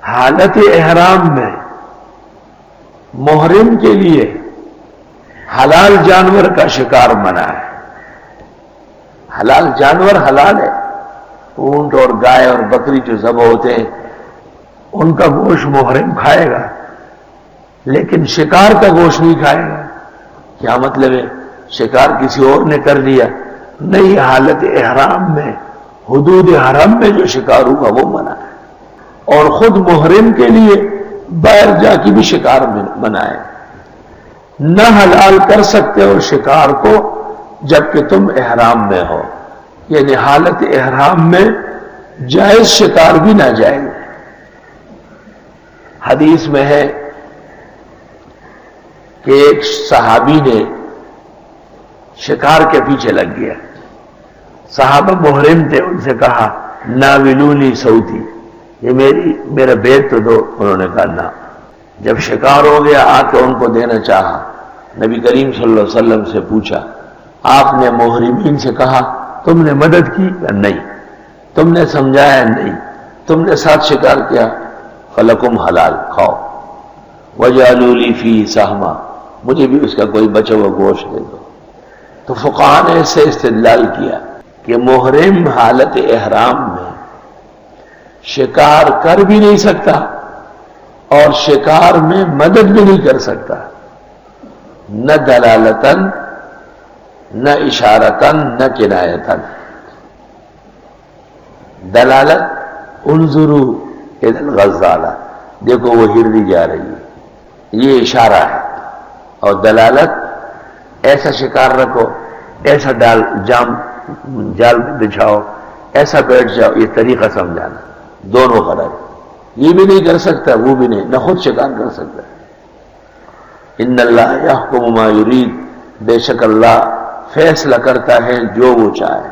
حالت احرام میں محرم کے لیے حلال جانور کا شکار منع ہے. حلال جانور حلال ہے. اونٹ اور گائے اور بکری جو ذبح ہوتے ہیں ان کا گوشت محرم کھائے گا، لیکن شکار کا گوشت نہیں کھائے گا. کیا مطلب ہے؟ شکار کسی اور نے کر لیا؟ نہیں، حالت احرام میں حدود حرم میں جو شکار ہوگا وہ منع ہے. اور خود محرم کے لیے باہر جا کے بھی شکار منع ہے. نہ حلال کر سکتے ہو شکار کو جبکہ تم احرام میں ہو، یعنی حالت احرام میں جائز شکار بھی نہ جائز. حدیث میں ہے کہ ایک صحابی نے شکار کے پیچھے لگ گیا. صحابہ محرم تھے، ان سے کہا ناولونی سعودی، یہ میرا بیٹ تو دو. انہوں نے کہا نہ. جب شکار ہو گیا آ کے ان کو دینا چاہا، نبی کریم صلی اللہ علیہ وسلم سے پوچھا آپ نے محرمین سے کہا تم نے مدد کی؟ نہیں. تم نے سمجھایا؟ نہیں. تم نے ساتھ شکار کیا؟ فلکم حلال، کھاؤ. وجعلوا لی فیہ سہما، مجھے بھی اس کا کوئی بچا ہوا گوشت دے دو. تو فقہاء نے اس سے استدلال کیا کہ محرم حالت احرام میں شکار کر بھی نہیں سکتا اور شکار میں مدد بھی نہیں کر سکتا، نہ دلالتاً، نہ اشارتاً، نہ کنایتاً. دلالت انظروا الی الغزالہ، دیکھو وہ ہرنی جا رہی ہے، یہ اشارہ ہے. اور دلالت ایسا شکار رکھو، ایسا جال بچھاؤ، ایسا بیٹھ جاؤ، یہ طریقہ سمجھانا. دونوں غلط. یہ بھی نہیں کر سکتا، وہ بھی نہیں، نہ خود شکار کر سکتا. ان اللہ یحکم ما یرید، بے شک اللہ فیصلہ کرتا ہے جو وہ چاہے.